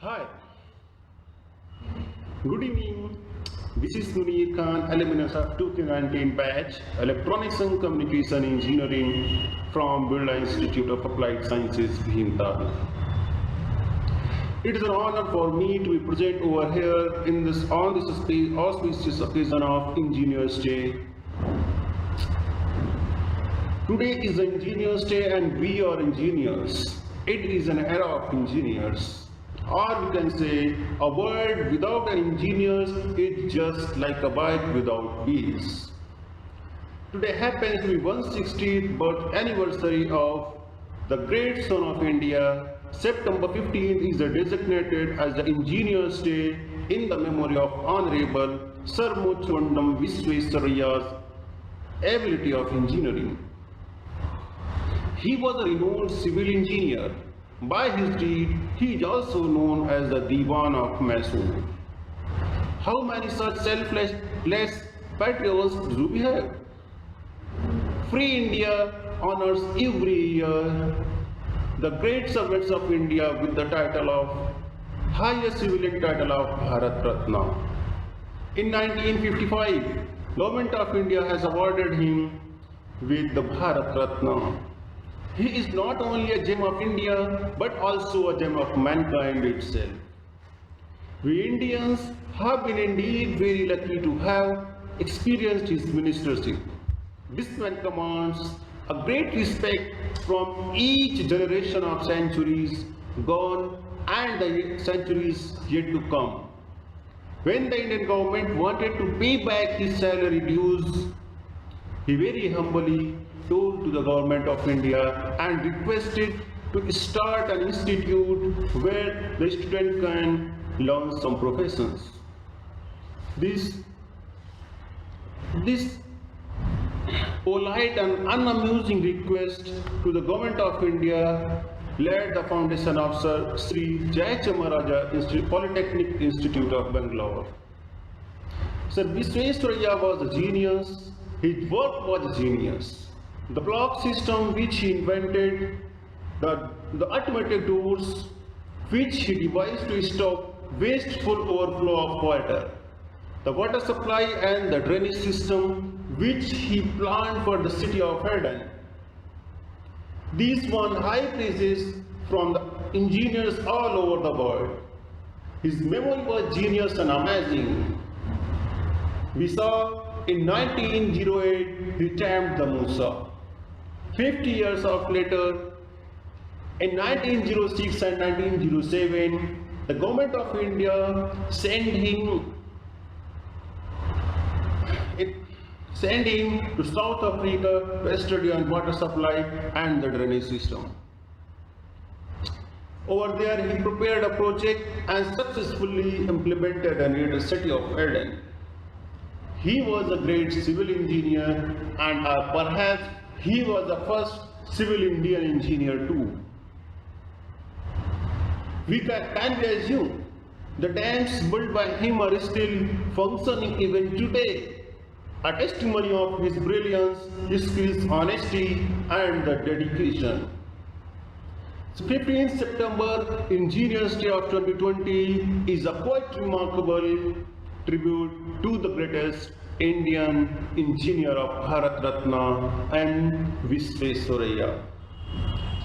Hi, good evening. This is Muneer Khan, alumnus of 2019 batch, Electronics and Communication Engineering from Birla Institute of Applied Sciences, Vidyapith. It is an honor for me to be present over here on this auspicious occasion of Engineers Day. Today is Engineers Day and we are engineers. It is an era of engineers. Or we can say a world without an engineers is just like a bike without wheels. Today happens to be 160th birth anniversary of the great son of India. September 15th is designated as the Engineers Day in the memory of Honorable Sir Mochundam Visveswaraya's ability of engineering. He was a renowned civil engineer. By his deed, he is also known as the Diwan of Mysore. How many such selfless patriots do we have? Free India honors every year the great servants of India with the title of highest civilian title of Bharat Ratna. In 1955, Government of India has awarded him with the Bharat Ratna. He is not only a gem of India, but also a gem of mankind itself. We Indians have been indeed very lucky to have experienced his ministership. This man commands a great respect from each generation of centuries gone and the centuries yet to come. When the Indian government wanted to pay back his salary dues, he very humbly told to the government of India and requested to start an institute where the student can learn some professions. This polite and unamusing request to the government of India led the foundation of Sir Sri Jayachamaraja Polytechnic Institute of Bangalore. Sir Visveswaraya was a genius. His work was a genius. The block system which he invented, the automatic doors which he devised to stop wasteful overflow of water, the water supply and the drainage system which he planned for the city of Eden. These won high praises from the engineers all over the world. His memory was genius and amazing. We saw in 1908 he tamed the Musa. 50 years later, in 1906 and 1907, the government of India sent him to South Africa to study on water supply and the drainage system. Over there, he prepared a project and successfully implemented and made a city of Eden. He was a great civil engineer and perhaps he was the first civil Indian engineer too. We can assume the dams built by him are still functioning even today, a testimony of his brilliance, his skills, honesty and the dedication. So 15th September, Engineers Day of 2020 is a quite remarkable tribute to the greatest Indian engineer of Bharat Ratna and Visveswaraya.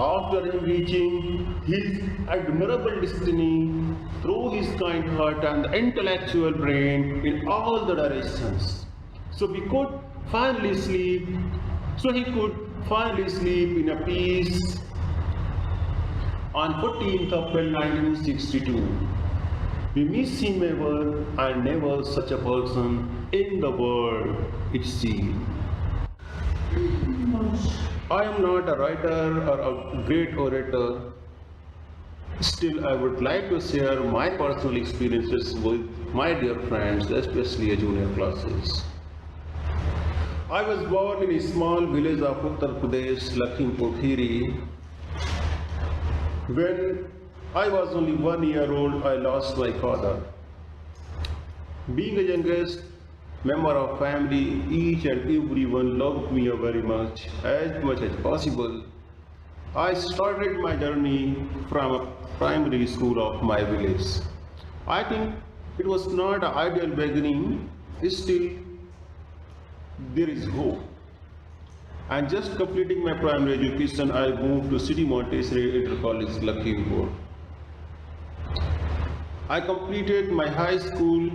After him reaching his admirable destiny through his kind heart and intellectual brain in all the directions, he could finally sleep in a peace on 14th April 1962. We miss him ever and never such a person in the world, it seems. I am not a writer or a great orator. Still, I would like to share my personal experiences with my dear friends, especially junior classes. I was born in a small village of Uttar Pradesh, Lakhimpur Kheri. When I was only 1 year old, I lost my father. Being a youngest member of family, each and everyone loved me very much as possible. I started my journey from a primary school of my village. I think it was not an ideal beginning, still there is hope. And just completing my primary education, I moved to City Montessori Inter College, Lakhimpur. I completed my high school,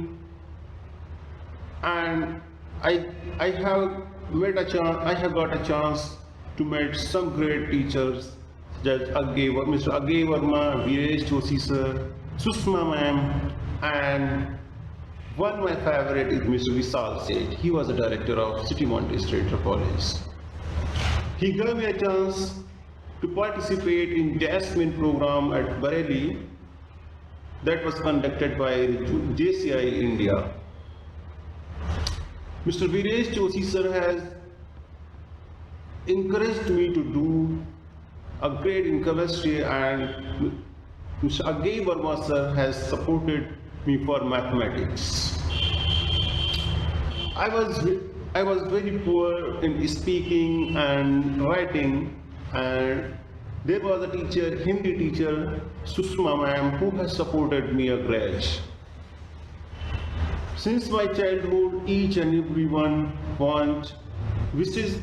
and I have I have got a chance to meet some great teachers, such as Mr. Agay Verma, Viresh Joshi sir, Susma ma'am, and one my favorite is Mr. Vishal Seth. He was the director of City Montessori Inter College. He gave me a chance to participate in Jasmine program at Bareilly that was conducted by JCI India. Mr. Viresh Joshi sir has encouraged me to do a grade in chemistry, and Mr. Agay Verma sir has supported me for mathematics. I was very poor in speaking and writing, and there was a teacher, Hindi teacher, Susma ma'am, who has supported me a great. Since my childhood, each and everyone wishes,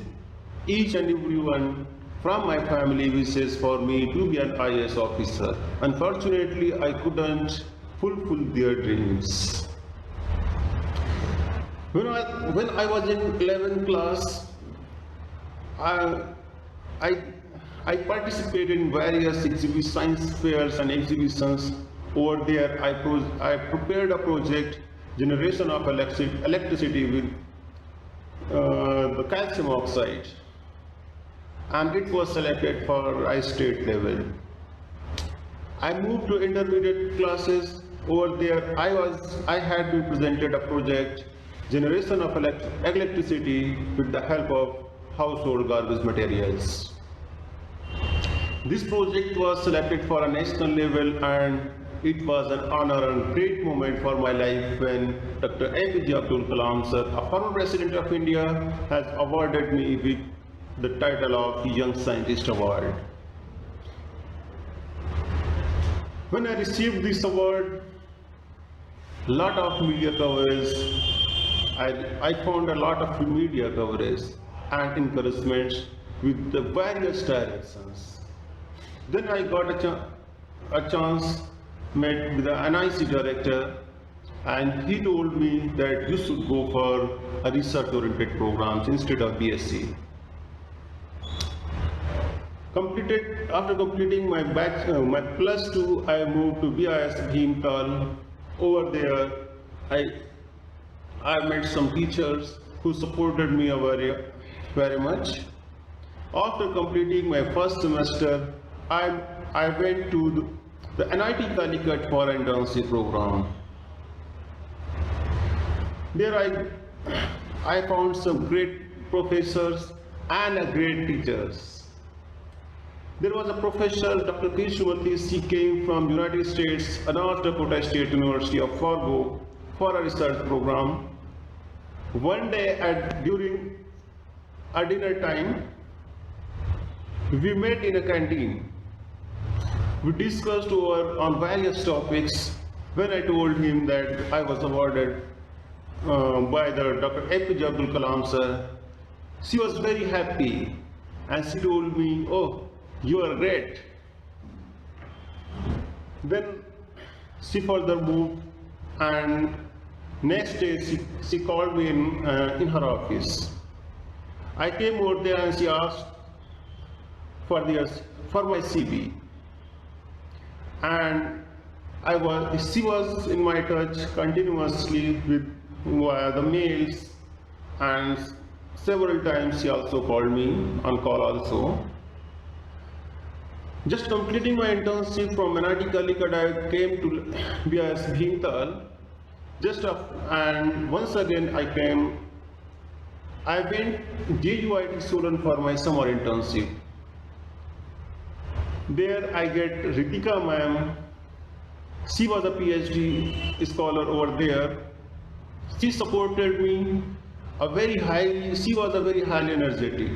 each and everyone from my family wishes for me to be an IAS officer. Unfortunately, I couldn't fulfill their dreams. When I was in 11th class, I participated in various science fairs and exhibitions. Over there, I prepared a project, generation of electricity with the calcium oxide, and it was selected for I state level. I moved to intermediate classes. Over there, I had been presented a project, generation of electricity with the help of household garbage materials. This project was selected for a national level, and it was an honor and great moment for my life when Dr. APJ Abdul Kalam sir, a former President of India, has awarded me with the title of Young Scientist Award. When I received this award, lot of media coverage, I found a lot of media coverage and encouragement with the various directions. Then I got a chance met with the NIC director, and he told me that you should go for a research-oriented programs instead of BSc. After completing my my plus 2, I moved to BIS Bhimtal. Over there, I met some teachers who supported me very much. After completing my first semester, I went to the NIT Calicut for internship program. There I found some great professors and great teachers. There was a professor, Dr. K. Shumati. She came from United States, North Dakota State University of Fargo, for a research program. One day during a dinner time, we met in a canteen. We discussed on various topics. When I told him that I was awarded by the Dr. APJ Abdul Kalam sir, she was very happy, and she told me, "Oh, you are great." Then she further moved, and next day she called me in her office. I came over there and she asked for my CV, and she was in my touch continuously with the mails, and several times she also called me on call also. Just completing my internship from NIT Calicut, I came to BIS Bhimtal. And once again I went JUIT Sudan for my summer internship. There I get Ritika ma'am. She was a PhD scholar over there. She supported me she was a very highly energetic.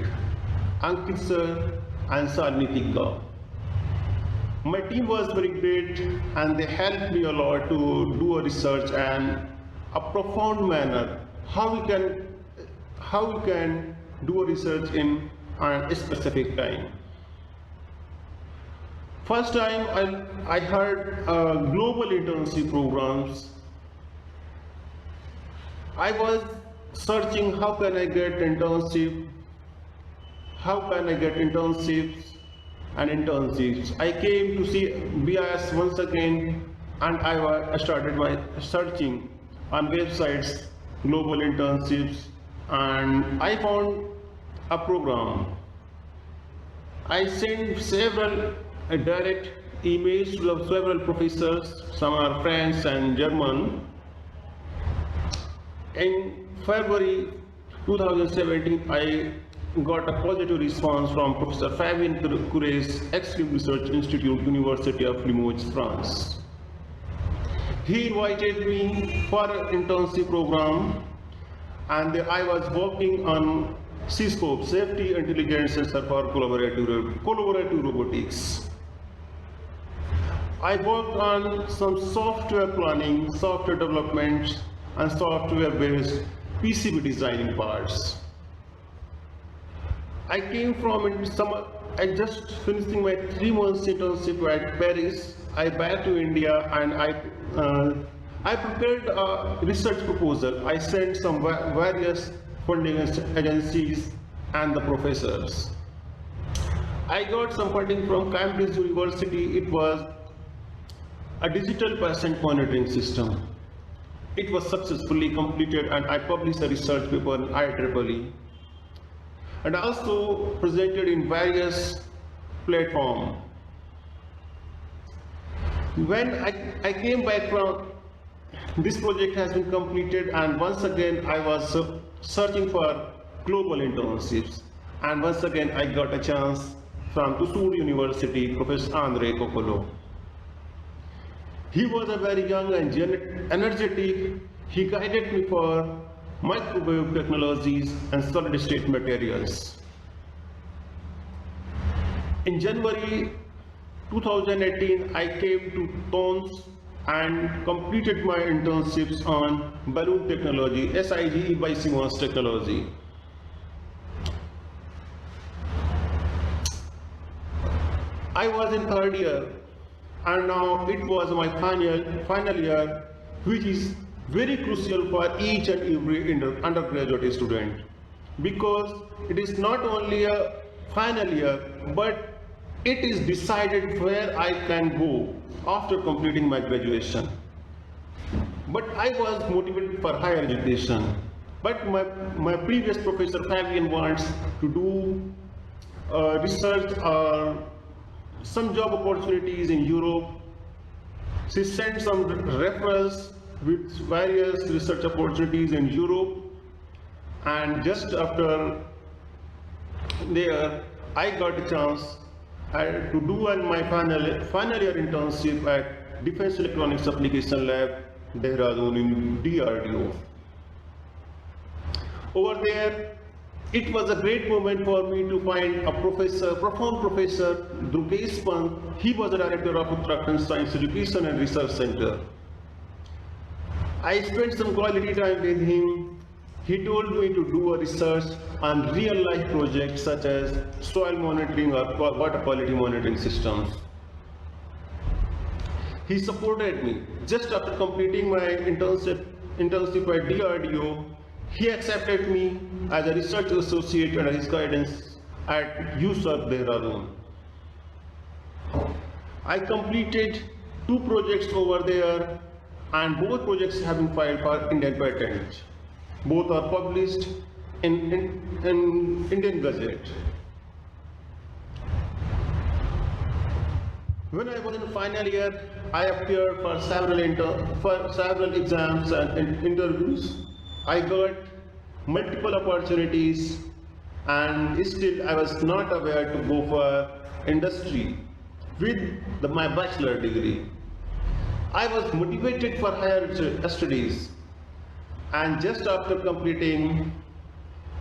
Ankit sir and Salnitika. My team was very great and they helped me a lot to do a research and a profound manner how we can do a research in a specific time. First time I heard global internship programs. I was searching how can I get internships and internships. I came to see BIS once again and I started my searching on websites, global internships, and I found a program. I sent several direct emails to several professors, some are French and German. In February 2017, I got a positive response from Professor Fabien Coure's Extreme Research Institute, University of Limoges, France. He invited me for an internship program and I was working on CSCOP, Safety Intelligence Sensor for Collaborative Robotics. I worked on some software planning, software development, and software-based PCB designing parts. I came from I just finishing my 3 months internship at Paris. I back to India and I prepared a research proposal. I sent some various funding agencies and the professors. I got some funding from Cambridge University. It was a digital patient monitoring system. It was successfully completed and I published a research paper in IEEE and also presented in various platforms. When I came back from this project has been completed and once again I was searching for global internships and once again I got a chance from Thrissur University, Professor Andre Kokolo. He was a very young and energetic. He guided me for microwave technologies and solid state materials. In January 2018, I came to Tons and completed my internships on balloon technology, SIGE by Siemens technology. I was in 3rd year and now it was my final year, which is very crucial for each and every undergraduate student because it is not only a final year but it is decided where I can go after completing my graduation. But I was motivated for higher education. But my previous professor Fabian wants to do research or some job opportunities in Europe. She sent some referrals with various research opportunities in Europe, and just after there, I got a chance to do my final year internship at Defense Electronics Application Lab, Dehradun in DRDO. Over there, it was a great moment for me to find a profound professor, Dhruvesh Pant. He was the director of Uttarakhand Science Education and Research Center. I spent some quality time with him. He told me to do a research on real-life projects such as soil monitoring or water quality monitoring systems. He supported me. Just after completing my internship at DRDO, he accepted me as a research associate under his guidance at USAR Dehradun. I completed 2 projects over there and both projects have been filed for Indian patent. Both are published in Indian Gazette. When I was in final year, I appeared for several exams and interviews. I got multiple opportunities and still I was not aware to go for industry with my bachelor degree. I was motivated for higher studies and just after completing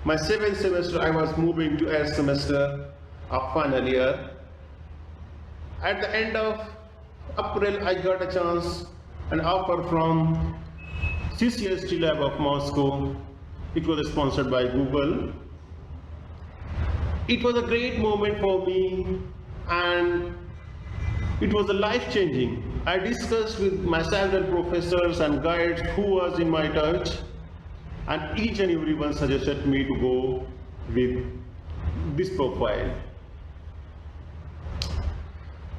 my 7th semester I was moving to 8th semester of final year. At the end of April, I got a chance, an offer from CCST lab of Moscow. It was sponsored by Google. It was a great moment for me, and it was a life-changing. I discussed with my several professors and guides who was in my touch, and each and everyone suggested me to go with this profile.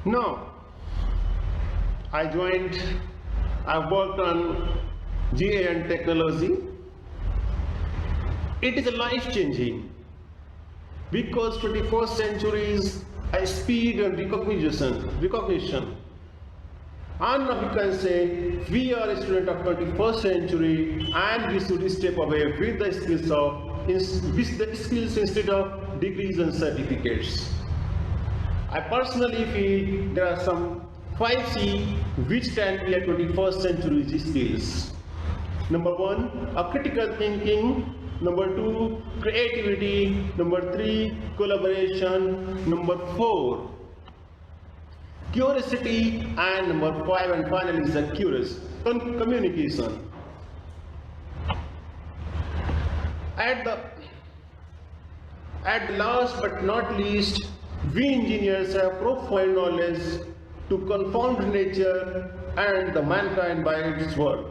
Now, I worked on GA and technology. It is a life-changing because 21st century is a speed and recognition. And now we can say we are a student of 21st century and we should step away with the skills instead of degrees and certificates. I personally feel there are some 5C which can be a 21st century skills. Number 1, a critical thinking. Number 2, creativity. Number 3, collaboration. Number 4, curiosity. And number 5 and finally is the communication. At the last but not least, we engineers have profound knowledge to confound nature and the mankind by its work.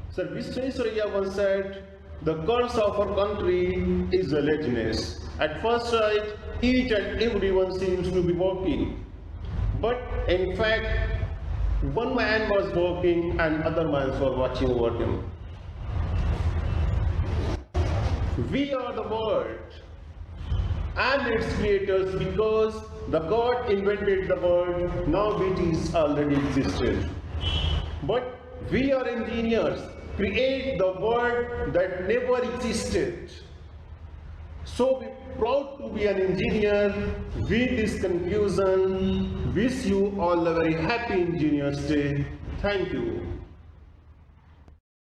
Sir Visvesvaraya once said, the curse of our country is the laziness. At first sight, each and everyone seems to be working. But in fact, one man was working and other man was watching over him. We are the world and its creators because the God invented the world, now it is already existed. But we are engineers, create the world that never existed. So be proud to be an engineer. With this conclusion, wish you all a very happy Engineers Day. Thank you.